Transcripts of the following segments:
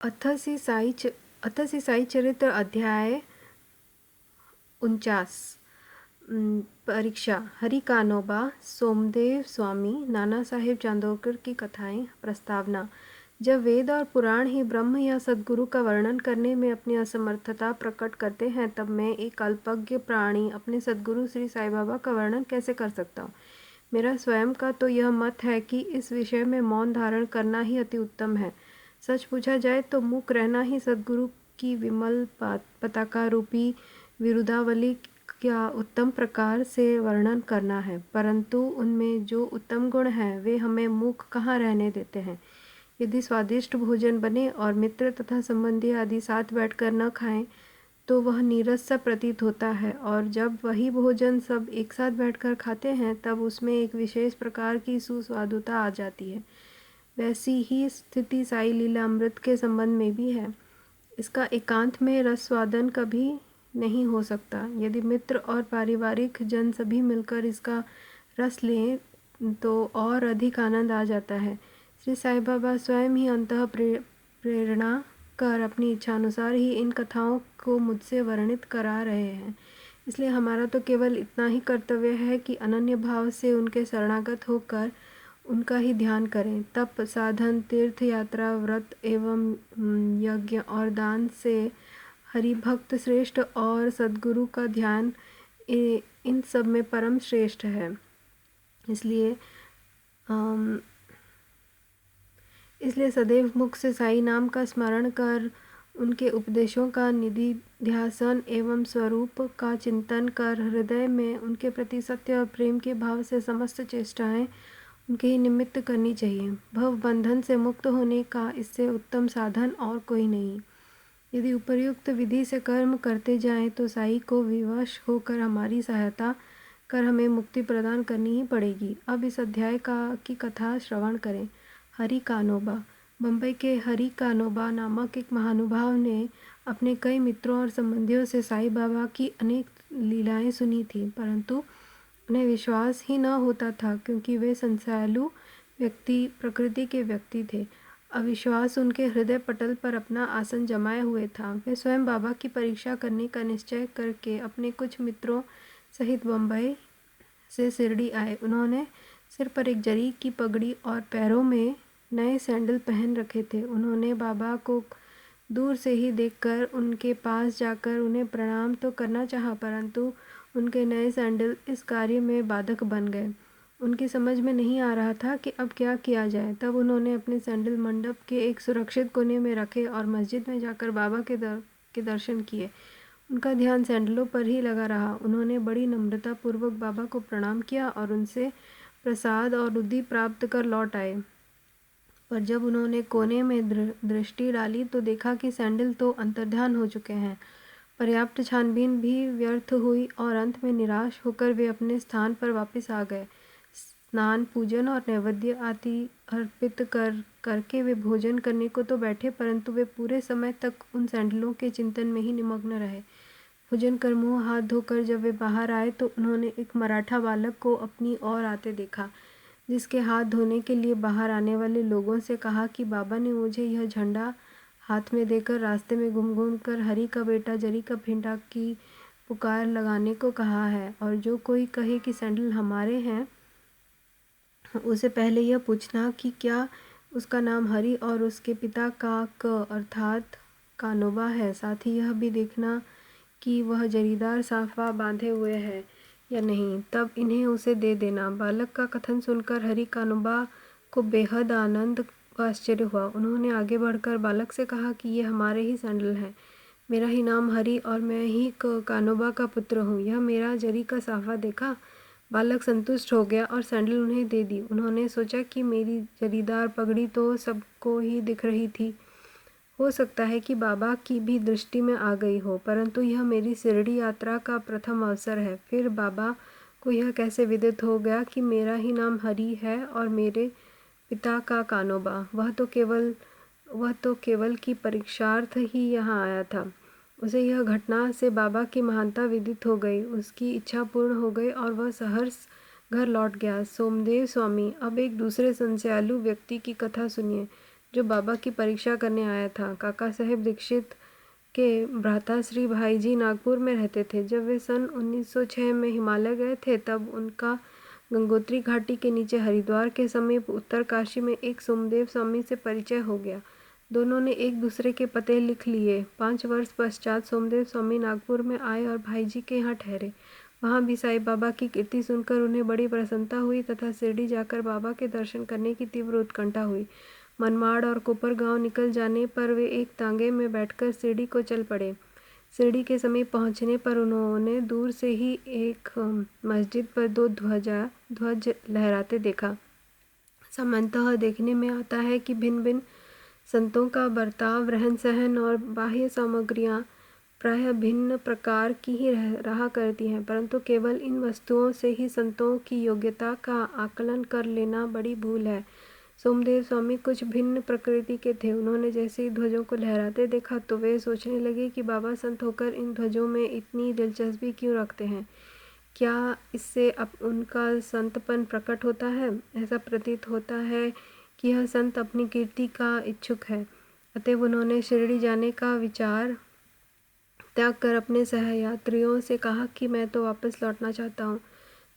अथ श्री साई चरित्र अध्याय 49। परीक्षा। हरि कानोबा, सोमदेव स्वामी, नाना साहेब चांदोरकर की कथाएं। प्रस्तावना। जब वेद और पुराण ही ब्रह्म या सद्गुरु का वर्णन करने में अपनी असमर्थता प्रकट करते हैं, तब मैं एक अल्पज्ञ प्राणी अपने सद्गुरु श्री साई बाबा का वर्णन कैसे कर सकता हूँ। मेरा स्वयं का तो यह मत है कि इस विषय में मौन धारण करना ही अति उत्तम है। सच पूछा जाए तो मूक रहना ही सद्गुरु की विमल पताका रूपी विरुदावली का उत्तम प्रकार से वर्णन करना है, परंतु उनमें जो उत्तम गुण हैं वे हमें मूक कहाँ रहने देते हैं। यदि स्वादिष्ट भोजन बने और मित्र तथा संबंधी आदि साथ बैठकर न खाएं तो वह नीरस सा प्रतीत होता है, और जब वही भोजन सब एक साथ बैठकर खाते हैं तब उसमें एक विशेष प्रकार की सुस्वादुता आ जाती है। वैसी ही स्थिति साई लीलामृत के संबंध में भी है। इसका एकांत में रस स्वादन कभी नहीं हो सकता। यदि मित्र और पारिवारिक जन सभी मिलकर इसका रस लें तो और अधिक आनंद आ जाता है। श्री साई बाबा स्वयं ही अंतः प्रेरणा कर अपनी इच्छानुसार ही इन कथाओं को मुझसे वर्णित करा रहे हैं, इसलिए हमारा तो केवल इतना ही कर्तव्य है कि अनन्य भाव से उनके शरणागत होकर उनका ही ध्यान करें। तप, साधन, तीर्थ यात्रा, व्रत एवं यज्ञ और दान से हरिभक्त श्रेष्ठ और सद्गुरु का ध्यान इन सब में परम श्रेष्ठ है। इसलिए सदैव मुख से साई नाम का स्मरण कर उनके उपदेशों का निधि ध्यासन एवं स्वरूप का चिंतन कर हृदय में उनके प्रति सत्य और प्रेम के भाव से समस्त चेष्टाएं उनके ही निमित्त करनी चाहिए। भव बंधन से मुक्त होने का इससे उत्तम साधन और कोई नहीं। यदि उपर्युक्त विधि से कर्म करते जाएं तो साई को विवश होकर हमारी सहायता कर हमें मुक्ति प्रदान करनी ही पड़ेगी। अब इस अध्याय की कथा श्रवण करें। हरि कानोबा। बम्बई के हरि कानोबा नामक एक महानुभाव ने अपने कई मित्रों और संबंधियों से साई बाबा की अनेक लीलाएं सुनी थी, परंतु उन्हें विश्वास ही न होता था, क्योंकि वे संशयालु प्रकृति के व्यक्ति थे। अविश्वास उनके हृदय पटल पर अपना आसन जमाए हुए था। वे स्वयं बाबा की परीक्षा करने का निश्चय करके अपने कुछ मित्रों सहित बम्बई से शिरडी आए। उन्होंने सिर पर एक जरी की पगड़ी और पैरों में नए सैंडल पहन रखे थे। उन्होंने बाबा को दूर से ही देखकर उनके पास जाकर उन्हें प्रणाम तो करना चाहा, परंतु उनके नए सैंडल इस कार्य में बाधक बन गए। उनकी समझ में नहीं आ रहा था कि अब क्या किया जाए। तब उन्होंने अपने सैंडल मंडप के एक सुरक्षित कोने में रखे और मस्जिद में जाकर बाबा के दर्शन किए। उनका ध्यान सैंडलों पर ही लगा रहा। उन्होंने बड़ी नम्रता पूर्वक बाबा को प्रणाम किया और उनसे प्रसाद और रुद्धि प्राप्त कर लौट आए। पर जब उन्होंने कोने में दृष्टि डाली तो देखा कि सैंडल तो अंतर्ध्यान हो चुके हैं। पर्याप्त छानबीन भी व्यर्थ हुई और अंत में निराश होकर वे अपने स्थान पर वापस आ गए। स्नान, पूजन और नैवेद्य आदि अर्पित करके वे भोजन करने को तो बैठे, परंतु वे पूरे समय तक उन सैंडलों के चिंतन में ही निमग्न रहे। भोजन कर मुँह हाथ धोकर जब वे बाहर आए तो उन्होंने एक मराठा बालक को अपनी ओर आते देखा, जिसके हाथ धोने के लिए बाहर आने वाले लोगों से कहा कि बाबा ने मुझे यह झंडा हाथ में देकर रास्ते में घूम कर हरि का बेटा जरी का भिंडा की पुकार लगाने को कहा है, और जो कोई कहे कि सैंडल हमारे हैं उसे पहले यह पूछना कि क्या उसका नाम हरि और उसके पिता का अर्थात कानोबा है। साथ ही यह भी देखना कि वह जरीदार साफा बांधे हुए है या नहीं, तब इन्हें उसे दे देना। बालक का कथन सुनकर हरि कानोबा को बेहद आनंद व आश्चर्य हुआ। उन्होंने आगे बढ़कर बालक से कहा कि ये हमारे ही सैंडल हैं। मेरा ही नाम हरि और मैं ही कानोबा का पुत्र हूँ। यह मेरा जरी का साफा देखा। बालक संतुष्ट हो गया और सैंडल उन्हें दे दी। उन्होंने सोचा कि मेरी जरीदार पगड़ी तो सबको ही दिख रही थी, हो सकता है कि बाबा की भी दृष्टि में आ गई हो, परंतु यह मेरी शिरडी यात्रा का प्रथम अवसर है। फिर बाबा को यह कैसे विदित हो गया कि मेरा ही नाम हरि है और मेरे पिता का कानोबा। वह तो केवल की परीक्षार्थ ही यहाँ आया था। उसे यह घटना से बाबा की महानता विदित हो गई। उसकी इच्छा पूर्ण हो गई और वह सहर्ष घर लौट गया। सोमदेव स्वामी। अब एक दूसरे संशयालु व्यक्ति की कथा सुनिए। जो बाबा की परीक्षा करने आया था। काका साहेब दीक्षित के भ्राताश्री भाईजी नागपुर में रहते थे। जब वे सन 1906 में हिमालय गए थे तब उनका गंगोत्री घाटी के नीचे हरिद्वार के समीप उत्तरकाशी में एक सोमदेव स्वामी से परिचय हो गया। दोनों ने एक दूसरे के पते लिख लिए। 5 वर्ष पश्चात सोमदेव स्वामी नागपुर में आए और भाईजी के यहाँ ठहरे। वहाँ भी साईं बाबा की कीर्ति सुनकर उन्हें बड़ी प्रसन्नता हुई तथा शिरडी जाकर बाबा के दर्शन करने की तीव्र उत्कंठा हुई। मनमाड़ और कोपर गांव निकल जाने पर वे एक तांगे में बैठकर शिरडी को चल पड़े। शिरडी के समीप पहुंचने पर उन्होंने दूर से ही एक मस्जिद पर 2 ध्वज लहराते देखा। सामान्यतः देखने में आता है कि भिन्न भिन्न संतों का बर्ताव, रहन सहन और बाह्य सामग्रियाँ प्रायः भिन्न प्रकार की ही रहा करती हैं, परंतु केवल इन वस्तुओं से ही संतों की योग्यता का आकलन कर लेना बड़ी भूल है। सोमदेव स्वामी कुछ भिन्न प्रकृति के थे। उन्होंने जैसे ही ध्वजों को लहराते देखा तो वे सोचने लगे कि बाबा संत होकर इन ध्वजों में इतनी दिलचस्पी क्यों रखते हैं। क्या इससे उनका संतपन प्रकट होता है? ऐसा प्रतीत होता है कि यह संत अपनी कीर्ति का इच्छुक है। अतएव उन्होंने शिरडी जाने का विचार त्याग कर अपने सहयात्रियों से कहा कि मैं तो वापस लौटना चाहता हूँ।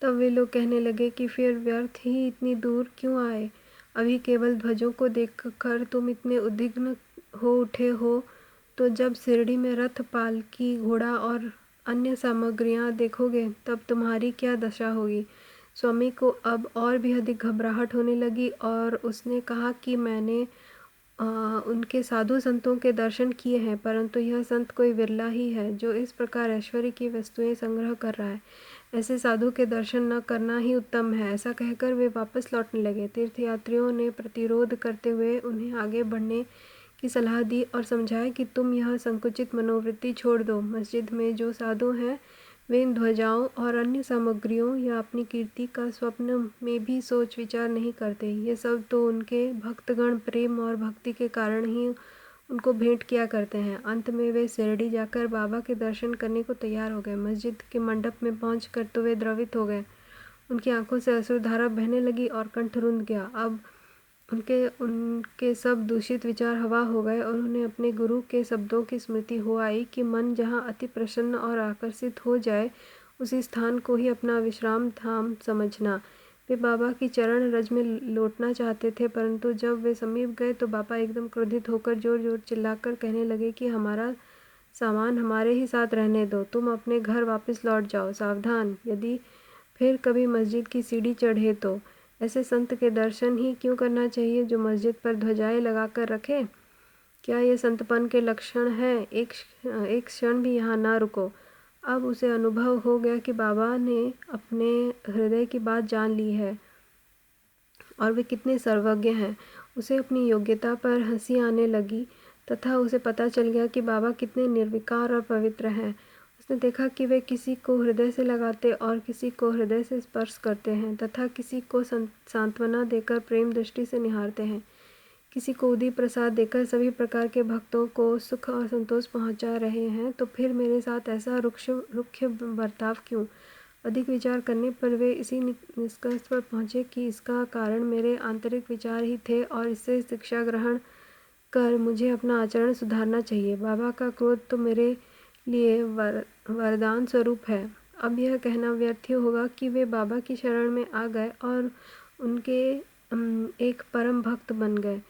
तब वे लोग कहने लगे कि फिर व्यर्थ ही इतनी दूर क्यों आए? अभी केवल ध्वजों को देखकर तुम इतने उद्विग्न हो उठे हो, तो जब शिरडी में रथ, पालकी, घोड़ा और अन्य सामग्रियाँ देखोगे तब तुम्हारी क्या दशा होगी? स्वामी को अब और भी अधिक घबराहट होने लगी और उसने कहा कि मैंने उनके साधु संतों के दर्शन किए हैं, परंतु यह संत कोई विरला ही है जो इस प्रकार ऐश्वर्य की वस्तुएं संग्रह कर रहा है। ऐसे साधु के दर्शन न करना ही उत्तम है। ऐसा कहकर वे वापस लौटने लगे। तीर्थयात्रियों ने प्रतिरोध करते हुए उन्हें आगे बढ़ने की सलाह दी और समझाया कि तुम यह संकुचित मनोवृत्ति छोड़ दो। मस्जिद में जो साधु हैं वे इन ध्वजाओं और अन्य सामग्रियों या अपनी कीर्ति का स्वप्न में भी सोच विचार नहीं करते। ये सब तो उनके भक्तगण प्रेम और भक्ति के कारण ही उनको भेंट किया करते हैं। अंत में वे शिरडी जाकर बाबा के दर्शन करने को तैयार हो गए। मस्जिद के मंडप में पहुंचकर तो वे द्रवित हो गए। उनकी आंखों से अश्रुधारा बहने लगी और कंठ रुंध गया। अब उनके सब दूषित विचार हवा हो गए और उन्हें अपने गुरु के शब्दों की स्मृति हो आई कि मन जहाँ अति प्रसन्न और आकर्षित हो जाए उसी स्थान को ही अपना विश्राम धाम समझना। वे बाबा की चरण रज में लौटना चाहते थे, परंतु जब वे समीप गए तो बाबा एकदम क्रोधित होकर जोर जोर चिल्लाकर कहने लगे कि हमारा सामान हमारे ही साथ रहने दो, तुम अपने घर वापस लौट जाओ। सावधान, यदि फिर कभी मस्जिद की सीढ़ी चढ़े तो ऐसे संत के दर्शन ही क्यों करना चाहिए जो मस्जिद पर ध्वजाएं लगा कर रखे? क्या ये संतपन के लक्षण है? एक क्षण भी यहाँ ना रुको। अब उसे अनुभव हो गया कि बाबा ने अपने हृदय की बात जान ली है और वे कितने सर्वज्ञ हैं। उसे अपनी योग्यता पर हंसी आने लगी तथा उसे पता चल गया कि बाबा कितने निर्विकार और पवित्र हैं। उसने देखा कि वे किसी को हृदय से लगाते और किसी को हृदय से स्पर्श करते हैं तथा किसी को सांत्वना देकर प्रेम दृष्टि से निहारते हैं। किसी को उदी प्रसाद देकर सभी प्रकार के भक्तों को सुख और संतोष पहुंचा रहे हैं, तो फिर मेरे साथ ऐसा रुक्ष बर्ताव क्यों? अधिक विचार करने पर वे इसी निष्कर्ष पर पहुँचे कि इसका कारण मेरे आंतरिक विचार ही थे और इससे शिक्षा ग्रहण कर मुझे अपना आचरण सुधारना चाहिए। बाबा का क्रोध तो मेरे लिए वरदान स्वरूप है। अब यह कहना व्यर्थ होगा कि वे बाबा की शरण में आ गए और उनके एक परम भक्त बन गए।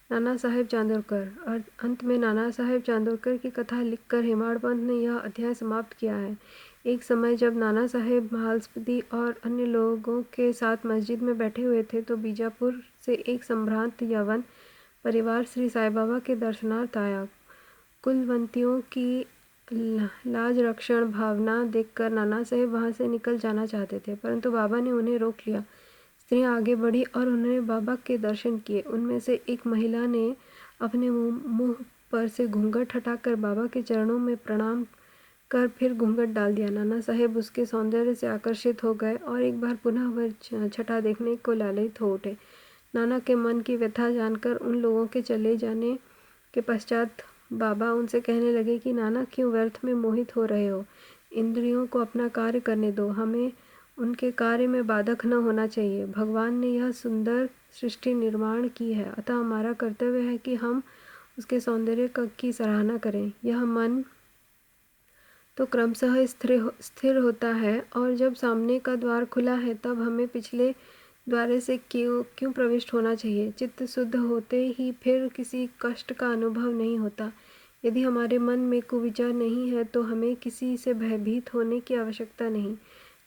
नाना साहेब चांदोरकर। और अंत में नाना साहेब चांदोरकर की कथा लिखकर हेमाड पंत ने यह अध्याय समाप्त किया है। एक समय जब नाना साहेब महालस्पति और अन्य लोगों के साथ मस्जिद में बैठे हुए थे तो बीजापुर से एक संभ्रांत यवन परिवार श्री साईं बाबा के दर्शनार्थ आया। कुलवंतियों की लाज रक्षण भावना देखकर नाना साहेब वहाँ से निकल जाना चाहते थे, परंतु बाबा ने उन्हें रोक लिया। स्त्रियाँ आगे बढ़ी और उन्होंने बाबा के दर्शन किए। उनमें से एक महिला ने अपने मुंह पर से घूंघट हटाकर बाबा के चरणों में प्रणाम कर फिर घूंघट डाल दिया। नाना साहेब उसके सौंदर्य से आकर्षित हो गए और एक बार पुनः वह छटा देखने को लालयित हो उठे। नाना के मन की व्यथा जानकर उन लोगों के चले जाने के पश्चात बाबा उनसे कहने लगे कि नाना, क्यों व्यर्थ में मोहित हो रहे हो? इंद्रियों को अपना कार्य करने दो। हमें उनके कार्य में बाधक न होना चाहिए। भगवान ने यह सुंदर सृष्टि निर्माण की है, अतः हमारा कर्तव्य है कि हम उसके सौंदर्य की सराहना करें। यह मन तो क्रमशः स्थिर होता है, और जब सामने का द्वार खुला है तब हमें पिछले द्वार से क्यों प्रविष्ट होना चाहिए। चित्त शुद्ध होते ही फिर किसी कष्ट का अनुभव नहीं होता। यदि हमारे मन में कुविचार नहीं है तो हमें किसी से भयभीत होने की आवश्यकता नहीं।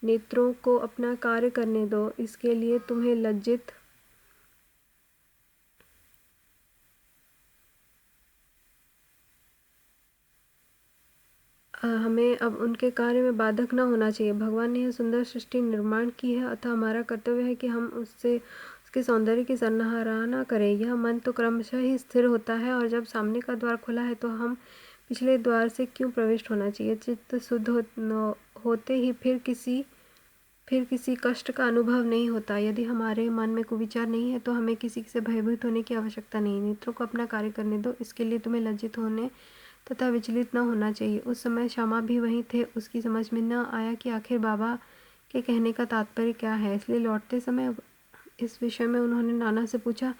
नेत्रों को अपना कार्य करने दो, इसके लिए तुम्हें लज्जित हमें अब उनके कार्य में बाधक न होना चाहिए। भगवान ने यह सुंदर सृष्टि निर्माण की है, अतः हमारा कर्तव्य है कि हम उसके सौंदर्य की सराहना करें। यह मन तो क्रमशः ही स्थिर होता है, और जब सामने का द्वार खुला है तो हम पिछले द्वार से क्यों प्रविष्ट होना चाहिए। चित्त शुद्ध होते ही फिर किसी कष्ट का अनुभव नहीं होता। यदि हमारे मन में कुविचार नहीं है तो हमें किसी से भयभीत होने की आवश्यकता नहीं। नेत्रों को अपना कार्य करने दो, इसके लिए तुम्हें लज्जित होने तथा विचलित न होना चाहिए। उस समय श्यामा भी वहीं थे। उसकी समझ में न आया कि आखिर बाबा के कहने का तात्पर्य क्या है, इसलिए लौटते समय इस विषय में उन्होंने नाना से पूछा।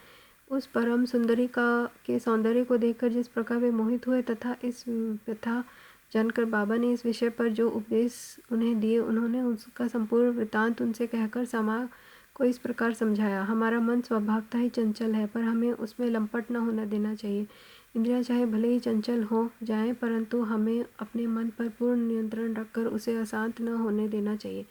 उस परम सुंदरी के सौंदर्य को देखकर जिस प्रकार वे मोहित हुए तथा जानकर बाबा ने इस विषय पर जो उपदेश उन्हें दिए, उन्होंने उसका संपूर्ण वृत्तांत उनसे कहकर श्यामा को इस प्रकार समझाया। हमारा मन स्वभावतः ही चंचल है, पर हमें उसमें लंपट न होने देना चाहिए। इंद्रियां चाहे भले ही चंचल हो जाएं, परंतु हमें अपने मन पर पूर्ण नियंत्रण रखकर उसे अशांत न होने देना चाहिए।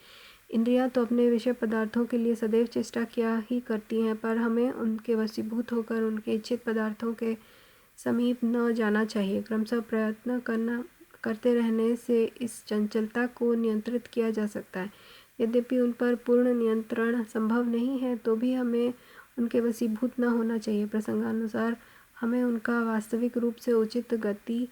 इंद्रियां तो अपने विषय पदार्थों के लिए सदैव चेष्टा किया ही करती हैं, पर हमें उनके वशीभूत होकर उनके इच्छित पदार्थों के समीप न जाना चाहिए। क्रमशः प्रयत्न करते रहने से इस चंचलता को नियंत्रित किया जा सकता है। यद्यपि उन पर पूर्ण नियंत्रण संभव नहीं है, तो भी हमें उनके वशीभूत न होना चाहिए। प्रसंगानुसार हमें उनका वास्तविक रूप से उचित गति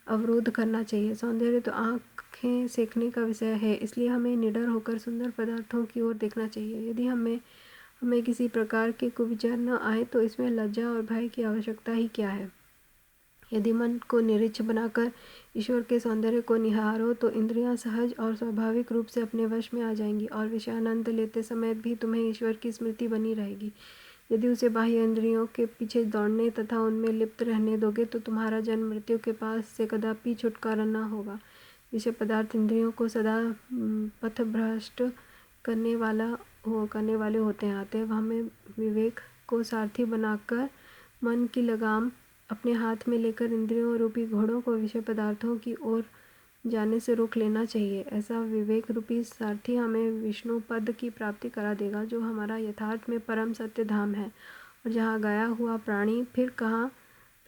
अवरोध करना चाहिए। सौंदर्य तो आँखें सेकने का विषय है, इसलिए हमें निडर होकर सुंदर पदार्थों की ओर देखना चाहिए। यदि हमें किसी प्रकार के कुविचार न आए तो इसमें लज्जा और भय की आवश्यकता ही क्या है। यदि मन को निरीक्ष बनाकर ईश्वर के सौंदर्य को निहारो तो इंद्रियां सहज और स्वाभाविक रूप से अपने वश में आ जाएंगी, और विषयानंद लेते समय भी तुम्हें ईश्वर की स्मृति बनी रहेगी। यदि उसे बाह्य इंद्रियों के पीछे दौड़ने तथा उनमें लिप्त रहने दोगे तो तुम्हारा जन्म मृत्यु के पास से कदापि छुटकारा न होगा। विषय पदार्थ इंद्रियों को सदा पथभ्रष्ट करने वाले होते हैं। अतएव हमें विवेक को सारथी बनाकर मन की लगाम अपने हाथ में लेकर इंद्रियों रूपी घोड़ों को विषय पदार्थों की ओर जाने से रोक लेना चाहिए। ऐसा विवेक रूपी सारथी हमें विष्णु पद की प्राप्ति करा देगा, जो हमारा यथार्थ में परम सत्य धाम है, और जहाँ गया हुआ प्राणी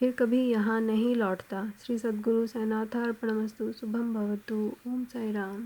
फिर कभी यहाँ नहीं लौटता। श्री सद्गुरु साईनाथार्पणमस्तु। शुभम भवतु। ओम साई राम।